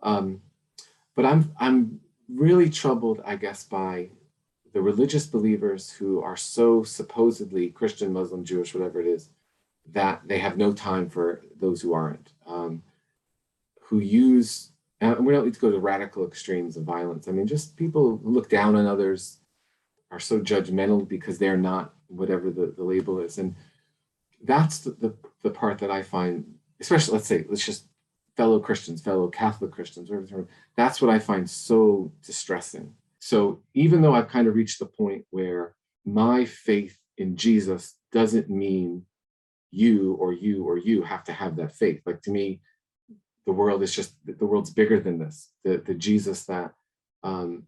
But I'm really troubled, I guess, by the religious believers who are so supposedly Christian, Muslim, Jewish, whatever it is, that they have no time for those who aren't, who use, and we don't need to go to radical extremes of violence. I mean, just people who look down on others, are so judgmental because they're not whatever the label is. And that's the part that I find, especially, let's just fellow Christians, fellow Catholic Christians, whatever, that's what I find so distressing. So even though I've kind of reached the point where my faith in Jesus doesn't mean you or you or you have to have that faith. Like, to me, the world's bigger than this. The Jesus that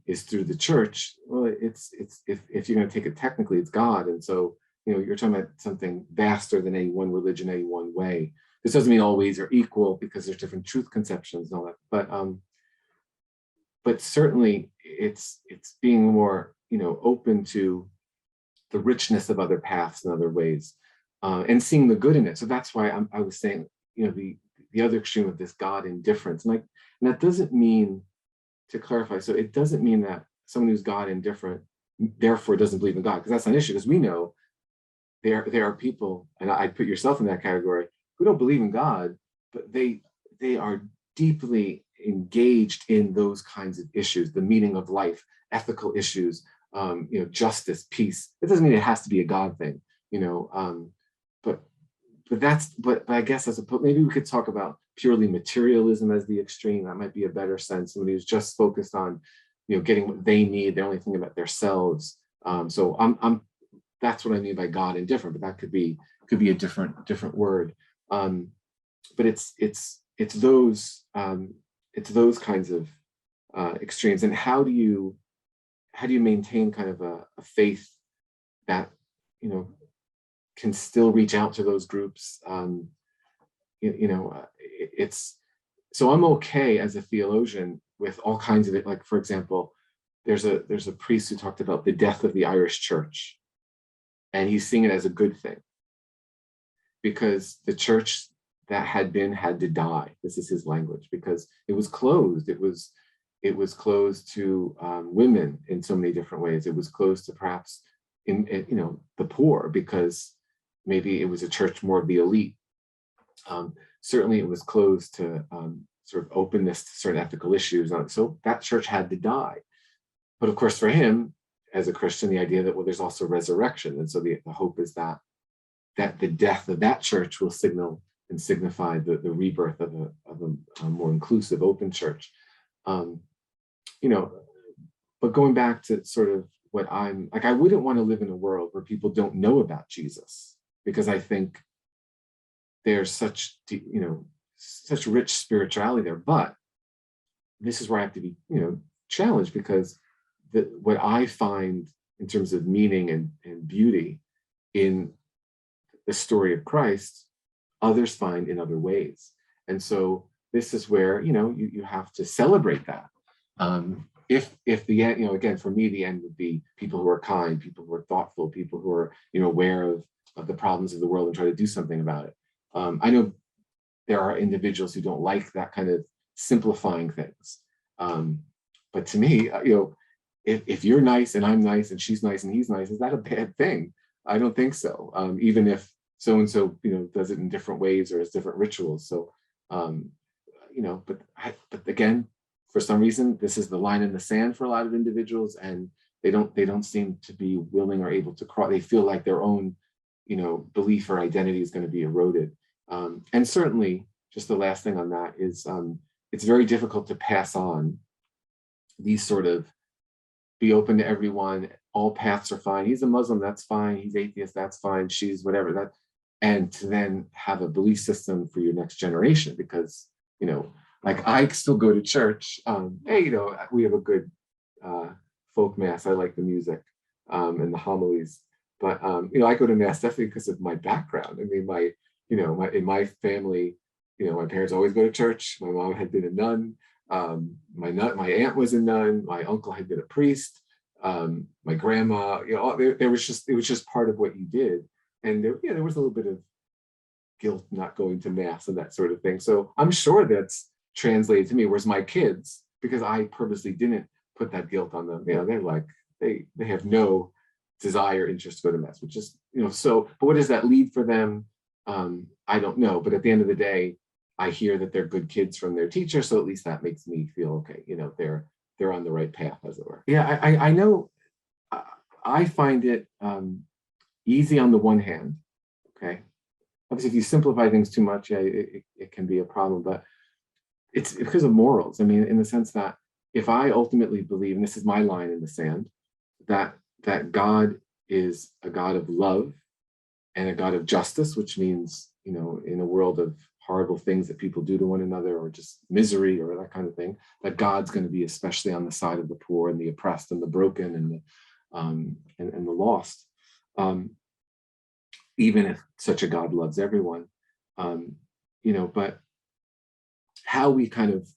is through the church, well, it's if you're going to take it technically, it's God. And so, you're talking about something vaster than any one religion, any one way. This doesn't mean all ways are equal, because there's different truth conceptions and all that. But certainly it's being more, open to the richness of other paths and other ways, and seeing the good in it. So that's why I was saying, the other extreme of this God indifference, and that doesn't mean, to clarify, so it doesn't mean that someone who's God indifferent therefore doesn't believe in God, because that's not an issue, because we know there are people, and I'd put yourself in that category, who don't believe in God, but they are deeply engaged in those kinds of issues, the meaning of life, ethical issues, justice, peace. It doesn't mean it has to be a God thing, but I guess maybe we could talk about purely materialism as the extreme. That might be a better sense. Somebody who's just focused on, getting what they need. They're only thinking about themselves. So that's what I mean by God indifferent. But that could be a different word. But it's those kinds of extremes. And how do you maintain kind of a faith that can still reach out to those groups? It's so I'm okay as a theologian with all kinds of it. Like, for example, there's a priest who talked about the death of the Irish church, and he's seeing it as a good thing, because the church that had to die. This is his language, because it was closed. It was closed to women in so many different ways. It was closed to perhaps in the poor, because maybe it was a church more of the elite. Certainly it was closed to sort of openness to certain ethical issues. So that church had to die. But of course, for him, as a Christian, the idea that, well, there's also resurrection. And so the hope is that the death of that church will signify the rebirth of a more inclusive, open church. But going back to sort of what I'm like, I wouldn't want to live in a world where people don't know about Jesus, because I think there's such rich spirituality there. But this is where I have to be, challenged, because what I find in terms of meaning and beauty in the story of Christ, others find in other ways. And so this is where, you have to celebrate that. If the end, again, for me, the end would be people who are kind, people who are thoughtful, people who are, aware of the problems of the world and try to do something about it. I know there are individuals who don't like that kind of simplifying things. But to me, if you're nice and I'm nice and she's nice and he's nice, is that a bad thing? I don't think so. Even if so-and-so, does it in different ways or has different rituals. So, but again, for some reason, this is the line in the sand for a lot of individuals, and they don't seem to be willing or able to cross. They feel like their own, belief or identity is going to be eroded. And certainly, just the last thing on that is, it's very difficult to pass on these sort of be open to everyone. All paths are fine. He's a Muslim, that's fine. He's atheist, that's fine. She's whatever that, and to then have a belief system for your next generation, because like I still go to church. Hey, we have a good folk mass. I like the music and the homilies, but I go to mass definitely because of my background. I mean, in my family, my parents always go to church. My mom had been a nun. My aunt was a nun. My uncle had been a priest. My grandma, it was just part of what you did. And there was a little bit of guilt not going to mass and that sort of thing. So I'm sure that's translated to me. Whereas my kids, because I purposely didn't put that guilt on them, they're like, they have no desire, interest to go to mass, which is, so, but what does that lead for them? I don't know. But at the end of the day, I hear that they're good kids from their teacher. So at least that makes me feel okay. They're on the right path, as it were. Yeah, I know. I find it easy on the one hand. Okay. Obviously, if you simplify things too much, it can be a problem, but it's because of morals. I mean, in the sense that if I ultimately believe, and this is my line in the sand, that God is a God of love and a God of justice, which means, in a world of horrible things that people do to one another, or just misery or that kind of thing, that God's going to be especially on the side of the poor and the oppressed and the broken and the lost. Even if such a God loves everyone, but how we kind of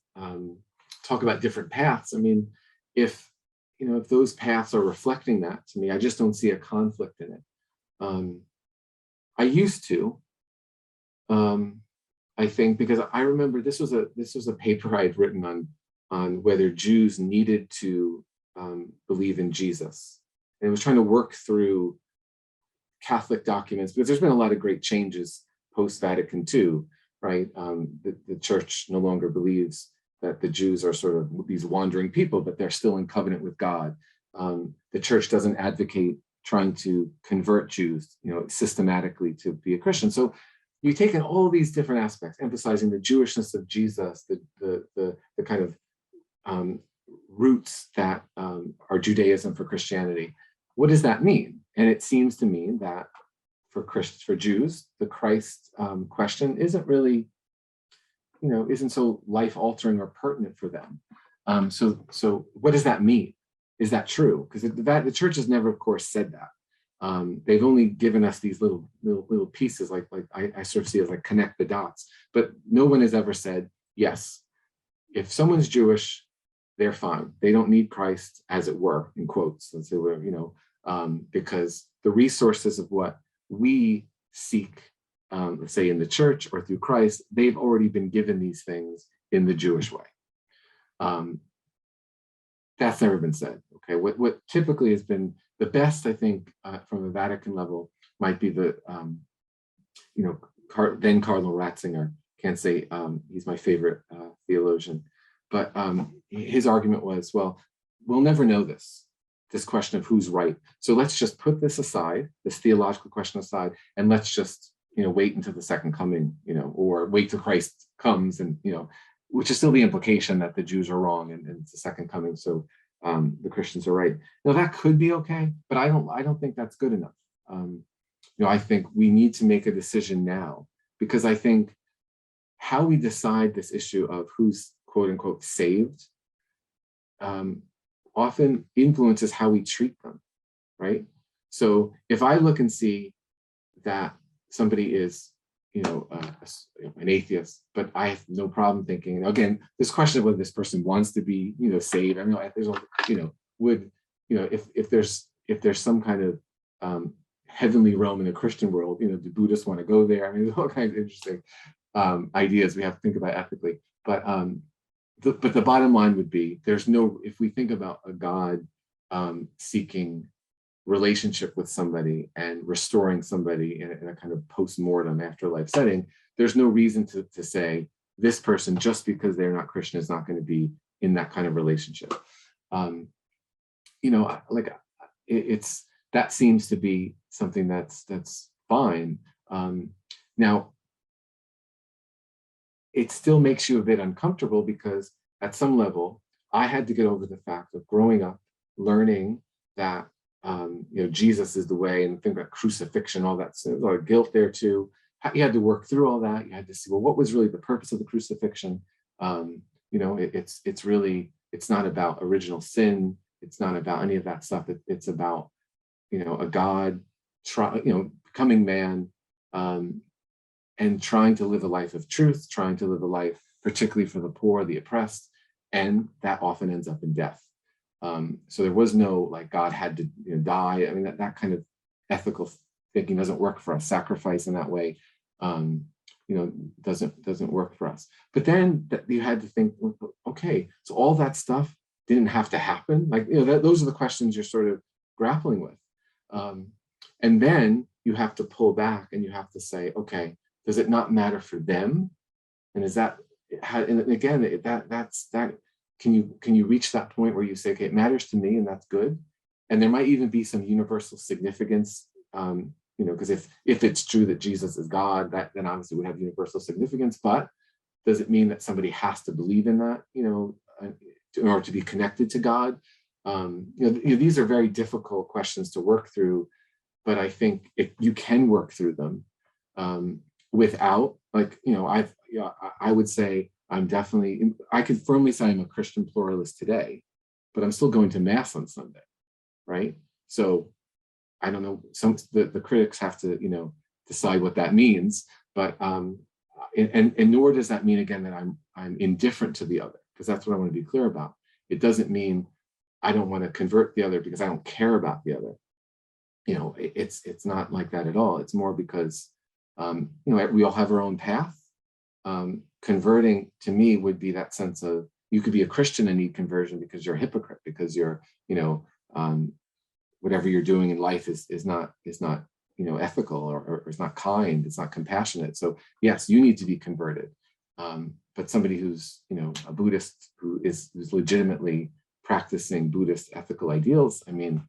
talk about different paths. I mean, if those paths are reflecting that to me, I just don't see a conflict in it. I used to, I think, because I remember this was a paper I'd written on whether Jews needed to believe in Jesus, and it was trying to work through Catholic documents, because there's been a lot of great changes post-Vatican II, right? The church no longer believes that the Jews are sort of these wandering people, but they're still in covenant with God. The church doesn't advocate trying to convert Jews, systematically to be a Christian. So you take in all these different aspects, emphasizing the Jewishness of Jesus, the kind of roots that are Judaism for Christianity. What does that mean? And it seems to me that for Jews, the Christ question isn't really, isn't so life-altering or pertinent for them. So what does that mean? Is that true? Because the church has never, of course, said that. They've only given us these little pieces, like I sort of see as like connect the dots. But no one has ever said, yes, if someone's Jewish, they're fine. They don't need Christ, as it were, in quotes. Let's say because the resources of what we seek, let's say in the church or through Christ, they've already been given these things in the Jewish way. That's never been said. Okay, what typically has been the best, I think, from a Vatican level, might be the, then Cardinal Ratzinger. Can't say he's my favorite theologian, but his argument was, well, we'll never know this question of who's right. So let's just put this aside, this theological question aside, and let's just, wait until the second coming, or wait till Christ comes, and, which is still the implication that the Jews are wrong and it's the second coming. So the Christians are right. Now that could be okay, but I don't think that's good enough. I think we need to make a decision now, because I think how we decide this issue of who's quote unquote saved often influences how we treat them, right? So if I look and see that somebody is, an atheist, but I have no problem thinking, again, this question of whether this person wants to be, saved. I mean, there's, if there's some kind of heavenly realm in a Christian world, do Buddhists want to go there? I mean, there's all kinds of interesting ideas we have to think about ethically. But the bottom line would be, if we think about a God seeking relationship with somebody and restoring somebody in a kind of post-mortem afterlife setting, there's no reason to say this person, just because they're not Christian, is not going to be in that kind of relationship. That seems to be something that's fine. Now, it still makes you a bit uncomfortable, because at some level, I had to get over the fact of growing up, learning that Jesus is the way, and think about crucifixion, all that. So there's a lot of guilt there too. You had to work through all that. You had to see, well, what was really the purpose of the crucifixion? It's not about original sin. It's not about any of that stuff. It's about, a God, becoming man, and trying to live a life of truth, trying to live a life, particularly for the poor, the oppressed, and that often ends up in death. So there was no, like, God had to die. I mean, that kind of ethical thinking doesn't work for us. Sacrifice in that way doesn't work for us. But then you had to think, okay, so all that stuff didn't have to happen. Like, those are the questions you're sort of grappling with. And then you have to pull back and you have to say, okay, does it not matter for them? And is that, and again, that's can you reach that point where you say, okay, it matters to me and that's good. And there might even be some universal significance, because if it's true that Jesus is God, that then obviously would have universal significance. But does it mean that somebody has to believe in that, in order to be connected to God? These are very difficult questions to work through, but I think you can work through them without, I would say I could firmly say I'm a Christian pluralist today, but I'm still going to Mass on Sunday, right? So I don't know, the critics have to, decide what that means, but and nor does that mean, again, that I'm indifferent to the other, because that's what I want to be clear about. It doesn't mean I don't want to convert the other because I don't care about the other. It's not like that at all. It's more because we all have our own path. Converting to me would be that sense of, you could be a Christian and need conversion because you're a hypocrite, because you're, whatever you're doing in life is not ethical, or is not kind, it's not compassionate. So yes, you need to be converted. But somebody who's a Buddhist who's legitimately practicing Buddhist ethical ideals, I mean,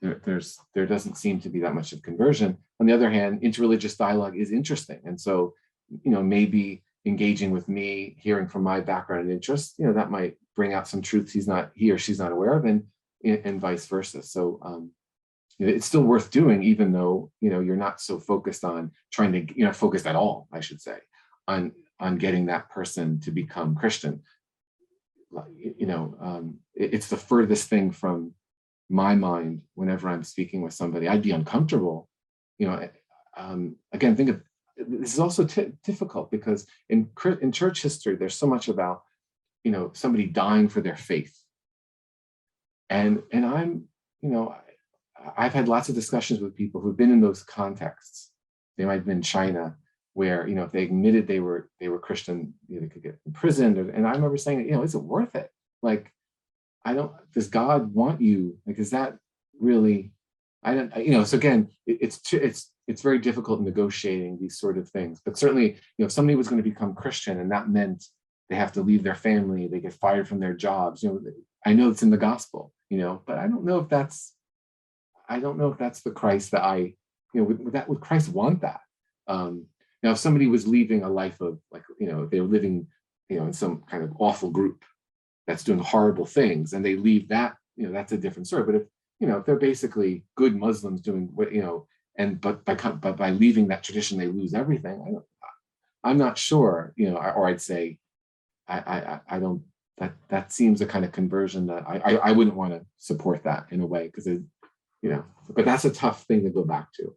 there doesn't seem to be that much of conversion. On the other hand, interreligious dialogue is interesting, and so maybe engaging with me, hearing from my background and interests, that might bring out some truths he or she's not aware of, and vice versa. So it's still worth doing, even though you're not so focused on trying to focused at all, I should say, on getting that person to become Christian. It's the furthest thing from my mind whenever I'm speaking with somebody. I'd be uncomfortable. Again, think of this is also difficult because in church history, there's so much about somebody dying for their faith, and I'm I've had lots of discussions with people who've been in those contexts. They might have been in China, where if they admitted they were Christian, they could get imprisoned. And I remember saying, is it worth it? Like, does God want you? Like, is that really? I don't. So again, it's very difficult negotiating these sort of things. But certainly, if somebody was going to become Christian and that meant they have to leave their family, they get fired from their jobs. I know it's in the gospel. But I don't know if that's the Christ that would Christ want that? Now, if somebody was leaving a life of if they were living, in some kind of awful group that's doing horrible things, and they leave that, that's a different story. But if they're basically good Muslims doing what, but by leaving that tradition, they lose everything. I'm not sure, or I'd say, I don't. That seems a kind of conversion that I wouldn't want to support that in a way, because but that's a tough thing to go back to.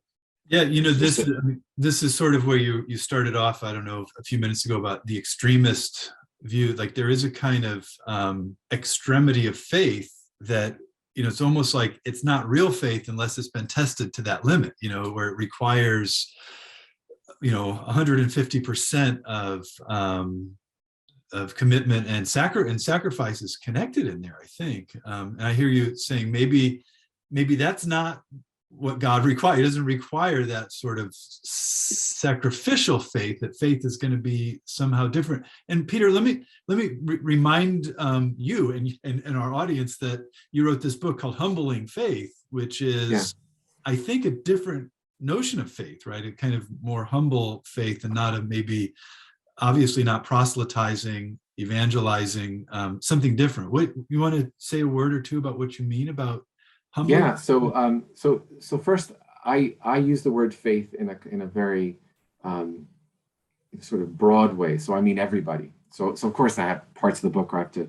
Yeah, this is sort of where you started off, I don't know, a few minutes ago, about the extremist view. Like, there is a kind of extremity of faith that, it's almost like it's not real faith unless it's been tested to that limit, where it requires, 150% of commitment and sacrifices connected in there, I think. And I hear you saying maybe that's not what God requires. He doesn't require that sort of sacrificial faith, that faith is going to be somehow different. And Peter, let me remind you and our audience that you wrote this book called Humbling Faith, which is, I think, a different notion of faith, right? A kind of more humble faith, and not obviously not proselytizing, evangelizing, something different. What you want to say a word or two about what you mean about humbling? Yeah. So first, I use the word faith in a very sort of broad way. So I mean everybody. So of course I have parts of the book where I have to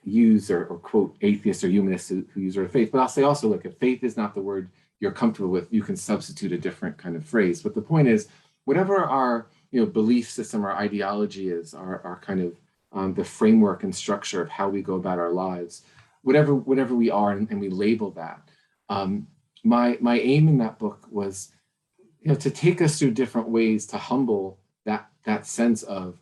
use or quote atheists or humanists who use the word faith. But I'll say also, look, if faith is not the word you're comfortable with, you can substitute a different kind of phrase. But the point is, whatever our belief system or ideology is, our kind of the framework and structure of how we go about our lives, whatever we are, and we label that. My aim in that book was to take us through different ways to humble that sense of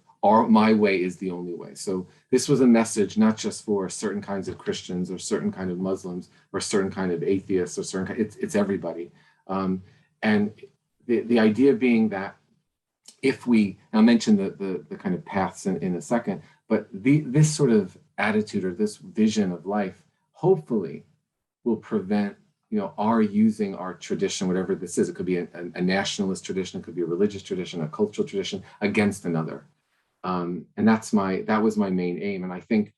my way is the only way. So this was a message not just for certain kinds of Christians or certain kind of Muslims or certain kind of atheists or it's everybody. And the idea being that if I'll mention the kind of paths in a second, but this sort of attitude or this vision of life hopefully will prevent our using our tradition, whatever this is. It could be a nationalist tradition, it could be a religious tradition, a cultural tradition against another. And that was my main aim. And I think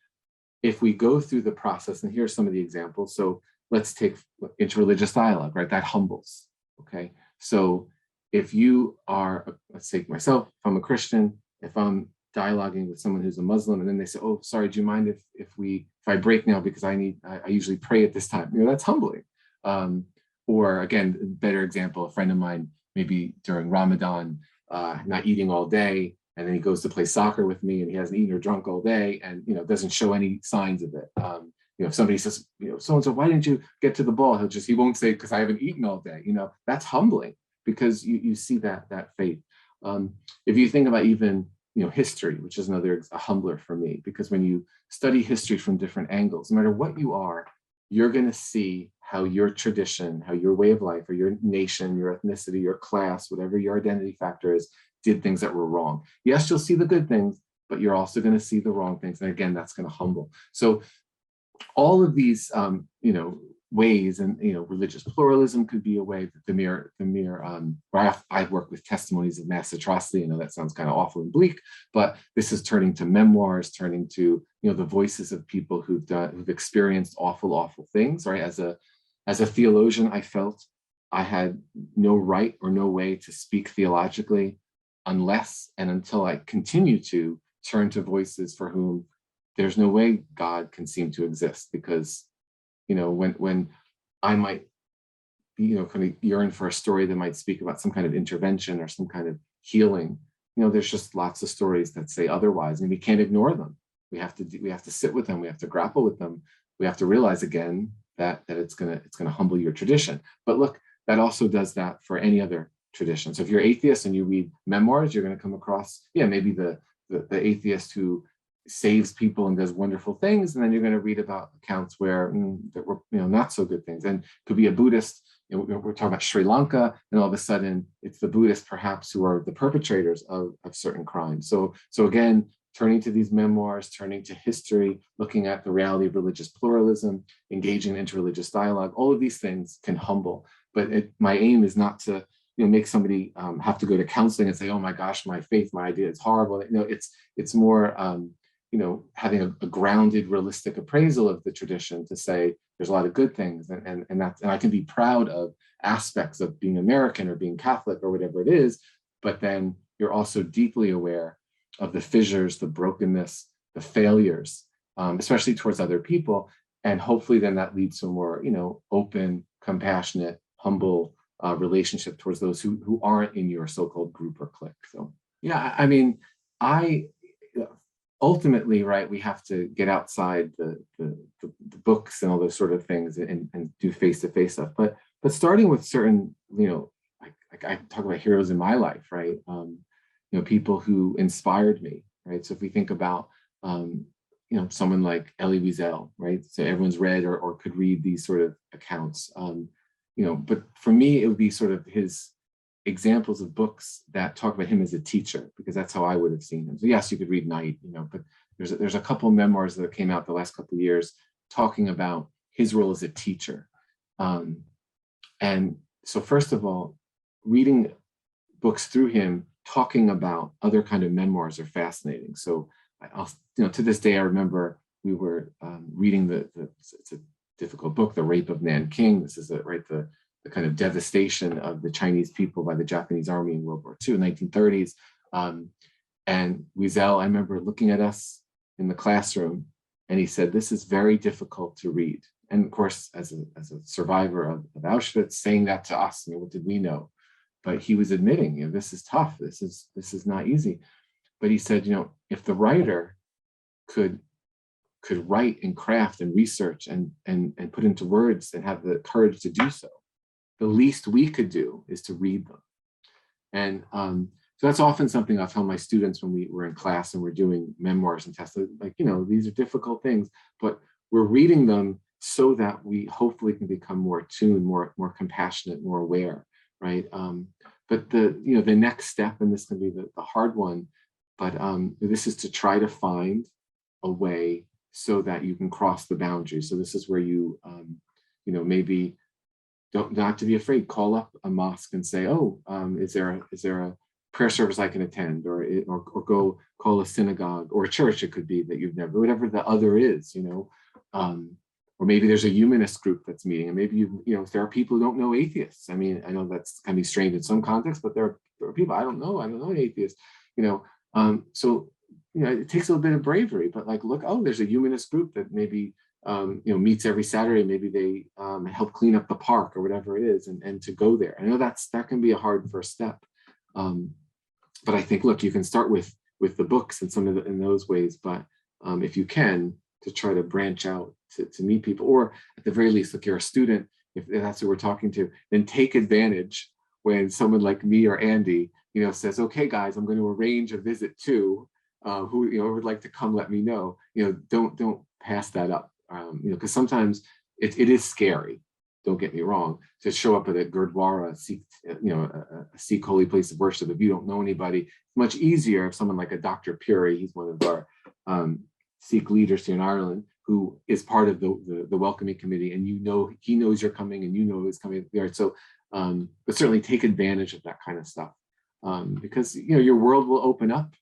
if we go through the process, and here's some of the examples. So let's take interreligious dialogue, right? That humbles, okay? So if you are, let's take myself, if I'm a Christian, if I'm dialoguing with someone who's a Muslim, and then they say, oh, sorry, do you mind if I break now because I usually pray at this time? That's humbling. Or again, better example, a friend of mine, maybe during Ramadan, not eating all day, and then he goes to play soccer with me and he hasn't eaten or drunk all day and doesn't show any signs of it. If somebody says, so-and-so, why didn't you get to the ball? He won't say, because I haven't eaten all day. That's humbling because you see that faith. If you think about even history, which is another a humbler for me, because when you study history from different angles, no matter what you are, you're going to see how your tradition, how your way of life, or your nation, your ethnicity, your class, whatever your identity factor is, did things that were wrong. Yes, you'll see the good things, but you're also going to see the wrong things. And again, that's going to humble. So all of these, ways, and religious pluralism could be a way that the mere I've worked with testimonies of mass atrocity. That sounds kind of awful and bleak, but this is turning to memoirs, turning to the voices of people who've experienced awful things. Right, as a theologian, I felt I had no right or no way to speak theologically unless and until I continue to turn to voices for whom there's no way God can seem to exist, because when I might be, kind of yearn for a story that might speak about some kind of intervention or some kind of healing, there's just lots of stories that say otherwise, and we can't ignore them. We have to sit with them. We have to grapple with them. We have to realize again that it's gonna humble your tradition. But look, that also does that for any other tradition. So if you're atheist and you read memoirs, you're going to come across, maybe the atheist who saves people and does wonderful things, and then you're going to read about accounts where that were not so good things. And it could be a Buddhist. We're talking about Sri Lanka, and all of a sudden it's the Buddhists perhaps who are the perpetrators of certain crimes. So again, turning to these memoirs, turning to history, looking at the reality of religious pluralism, engaging in interreligious dialogue, all of these things can humble. But my aim is not to make somebody have to go to counseling and say, oh my gosh, my faith, my idea is horrible. It's more having a grounded, realistic appraisal of the tradition to say there's a lot of good things, and I can be proud of aspects of being American or being Catholic or whatever it is, but then you're also deeply aware of the fissures, the brokenness, the failures, especially towards other people, and hopefully then that leads to a more open, compassionate, humble relationship towards those who aren't in your so-called group or clique. So yeah, I mean, ultimately, right, we have to get outside the books and all those sort of things and do face-to-face stuff. But starting with certain, like I talk about heroes in my life, right? People who inspired me, right? So if we think about, someone like Elie Wiesel, right? So everyone's read or could read these sort of accounts. But for me, it would be sort of his examples of books that talk about him as a teacher, because that's how I would have seen him. So yes, you could read Night, but there's a couple of memoirs that came out the last couple of years talking about his role as a teacher. And so first of all, reading books through him talking about other kind of memoirs are fascinating. So to this day, I remember we were reading it's a difficult book, The Rape of Nanking. This is the kind of devastation of the Chinese people by the Japanese army in World War II, 1930s. And Wiesel, I remember looking at us in the classroom, and he said, "This is very difficult to read." And of course, as a survivor of Auschwitz, saying that to us, what did we know? But he was admitting, this is tough. This is not easy. But he said, if the writer could write and craft and research and put into words and have the courage to do so, the least we could do is to read them. And so that's often something I'll tell my students when we're in class and we're doing memoirs and tests, like, these are difficult things, but we're reading them so that we hopefully can become more attuned, more compassionate, more aware, right? But the next step, and this can be the hard one, but this is to try to find a way so that you can cross the boundaries. So this is where you, maybe not to be afraid, call up a mosque and say, oh, is there a prayer service I can attend, or go call a synagogue or a church, it could be that you've never, whatever the other is, or maybe there's a humanist group that's meeting, and maybe if there are people who don't know atheists. I mean, I know that's can be strange in some contexts, but there are people I don't know an atheist, so it takes a little bit of bravery, but like, look, oh, there's a humanist group that maybe meets every Saturday. Maybe they help clean up the park or whatever it is, and to go there. I know that can be a hard first step, but I think, look, you can start with the books and some of in those ways, but if you can, to try to branch out to meet people, or at the very least, if you're a student, if that's who we're talking to, then take advantage when someone like me or Andy, says, okay, guys, I'm going to arrange a visit to who would like to come, let me know. Don't pass that up, because sometimes it is scary. Don't get me wrong, to show up at a Gurdwara, a Sikh holy place of worship. If you don't know anybody, it's much easier if someone like a Dr. Puri, he's one of our Sikh leaders here in Ireland, who is part of the welcoming committee, and he knows you're coming, and he's coming there. So, but certainly take advantage of that kind of stuff, because your world will open up.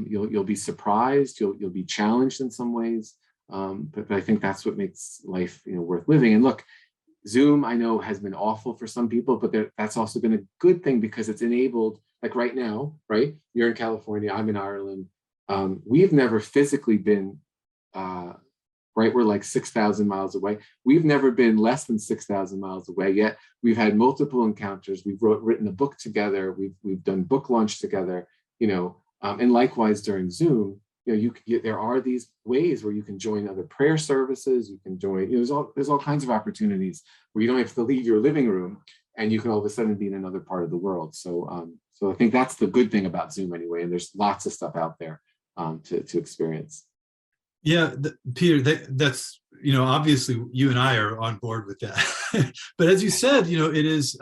You'll be surprised. You'll be challenged in some ways, but I think that's what makes life worth living. And look, Zoom, I know, has been awful for some people, but that's also been a good thing, because it's enabled, like right now, right? You're in California, I'm in Ireland. We've never physically been, right? We're like 6,000 miles away. We've never been less than 6,000 miles away, yet we've had multiple encounters. We've written a book together. We've done book launch together, and likewise during Zoom, there are these ways where you can join other prayer services. You can join, there's all kinds of opportunities where you don't have to leave your living room, and you can all of a sudden be in another part of the world. So, so I think that's the good thing about Zoom anyway. And there's lots of stuff out there to experience. Yeah, Peter, that's, obviously you and I are on board with that. But as you said, it is,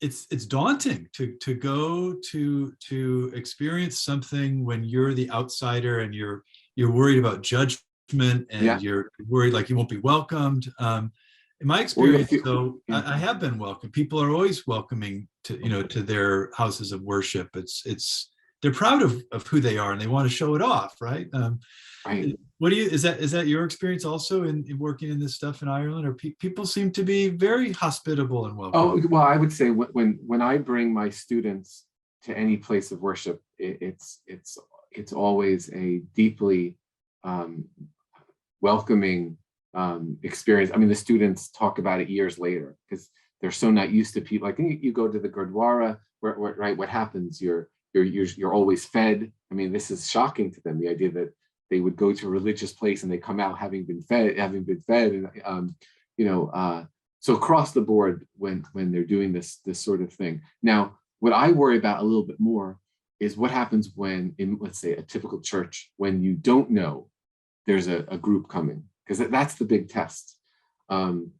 it's daunting to go to experience something when you're the outsider, and you're worried about judgment, and you're worried like you won't be welcomed. In my experience, though, I have been welcomed. People are always welcoming to their houses of worship. They're proud of who they are, and they want to show it off, right? Right. Is that your experience also in working in this stuff in Ireland, or people seem to be very hospitable and welcoming? Oh, well, I would say when I bring my students to any place of worship, it's always a deeply welcoming experience. I mean, the students talk about it years later, because they're so not used to people. Like, you go to the Gurdwara, right? What happens? You're always fed. I mean, this is shocking to them, the idea that they would go to a religious place and they come out having been fed, and so across the board when they're doing this sort of thing. Now, what I worry about a little bit more is what happens when, in, let's say, a typical church, when you don't know there's a group coming, because that's the big test. And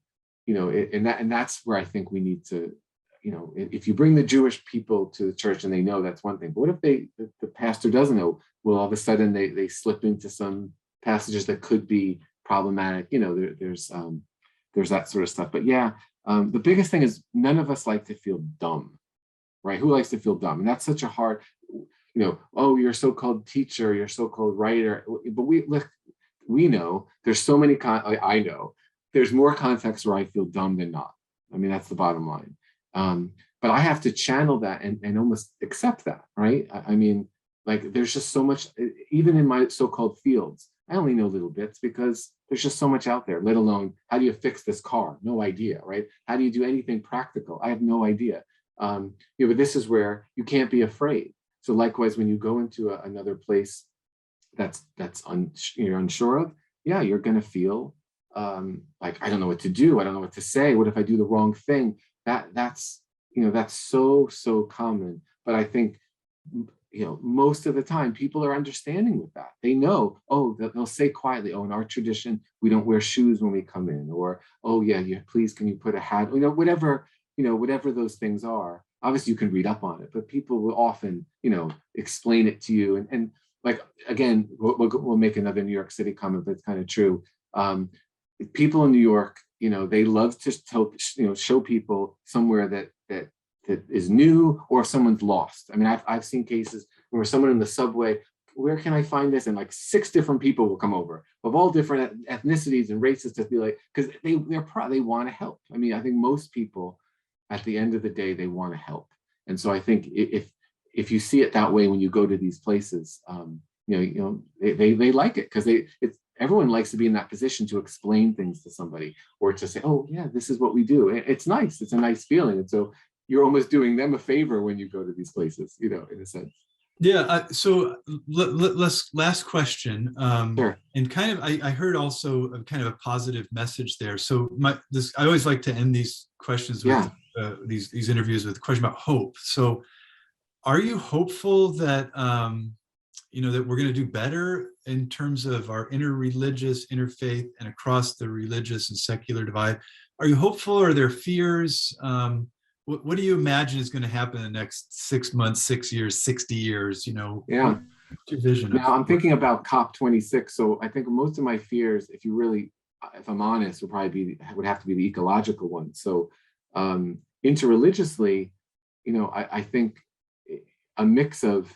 that's where I think we need to, if you bring the Jewish people to the church and they know, that's one thing. But what if the pastor doesn't know? Well, all of a sudden they slip into some passages that could be problematic. There's that sort of stuff. But yeah, the biggest thing is none of us like to feel dumb, right? Who likes to feel dumb? And that's such a hard, oh, you're a so-called teacher, you're a so-called writer. But we know there's so many, I know there's more contexts where I feel dumb than not. I mean, that's the bottom line. But I have to channel that and almost accept that, right? I mean, like, there's just so much, even in my so-called fields, I only know little bits because there's just so much out there, let alone, how do you fix this car? No idea, right? How do you do anything practical? I have no idea. But this is where you can't be afraid. So likewise, when you go into another place you're unsure of, yeah, you're going to feel like, I don't know what to do. I don't know what to say. What if I do the wrong thing? That's that's so common. But I think, most of the time people are understanding with that. They know, oh, they'll say quietly, oh, in our tradition we don't wear shoes when we come in, or, oh yeah, please can you put a hat, whatever those things are. Obviously you can read up on it, but people will often explain it to you. And like, again, we'll make another New York City comment, but it's kind of true. People in New York, they love to show people somewhere that is new, or if someone's lost. I mean, I've seen cases where someone in the subway, where can I find this? And like 6 different people will come over of all different ethnicities and races to be like, because they want to help. I mean, I think most people at the end of the day, they want to help. And so I think if you see it that way when you go to these places, they like it, because everyone likes to be in that position to explain things to somebody, or to say, oh yeah, this is what we do. It's nice. It's a nice feeling. And so you're almost doing them a favor when you go to these places, in a sense. Yeah. So let's last question. Sure. And kind of, I heard also kind of a positive message there. So I always like to end these questions with these interviews with a question about hope. So are you hopeful that, that we're going to do better in terms of our interreligious, interfaith, and across the religious and secular divide? Are you hopeful? Or are there fears? What do you imagine is going to happen in the next 6 months, 6 years, 60 years? Yeah. What's your vision? Now I'm thinking about COP26. So I think most of my fears, if I'm honest, would have to be the ecological one. So interreligiously, I think a mix of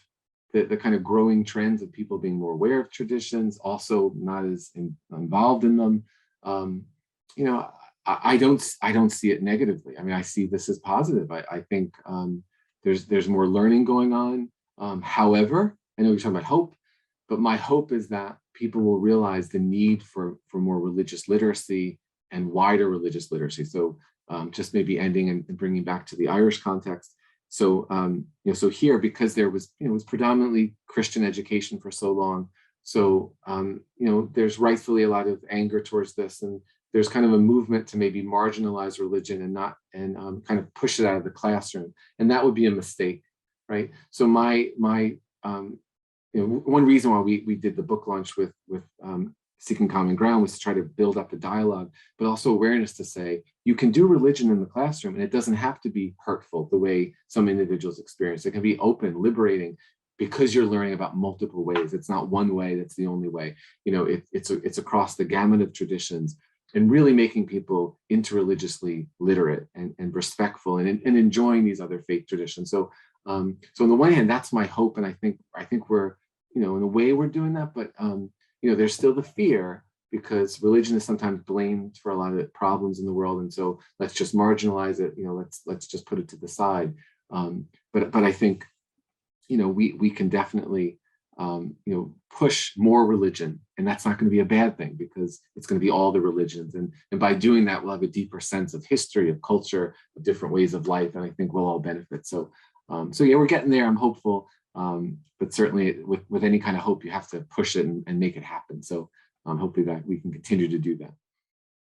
the kind of growing trends of people being more aware of traditions, also not as involved in them. I don't see it negatively. I mean, I see this as positive. I think there's more learning going on. However, I know you're talking about hope, but my hope is that people will realize the need for more religious literacy and wider religious literacy. So just maybe ending and bringing back to the Irish context. So so here, because there was it was predominantly Christian education for so long. So there's rightfully a lot of anger towards this, and there's kind of a movement to maybe marginalize religion and kind of push it out of the classroom, and that would be a mistake, right? So my one reason why we did the book launch with Seeking Common Ground was to try to build up a dialogue, but also awareness to say you can do religion in the classroom, and it doesn't have to be hurtful the way some individuals experience. It can be open, liberating, because you're learning about multiple ways. It's not one way that's the only way. It's across the gamut of traditions, and really making people interreligiously literate and respectful and enjoying these other faith traditions. So on the one hand, that's my hope, and I think we're in a way we're doing that, but there's still the fear, because religion is sometimes blamed for a lot of the problems in the world, and so let's just marginalize it. Let's just put it to the side. But I think we can definitely push more religion, and that's not going to be a bad thing, because it's going to be all the religions, and by doing that we'll have a deeper sense of history, of culture, of different ways of life, and I think we'll all benefit. So yeah, we're getting there. I'm hopeful. But certainly with any kind of hope, you have to push it and make it happen. So hopefully that we can continue to do that.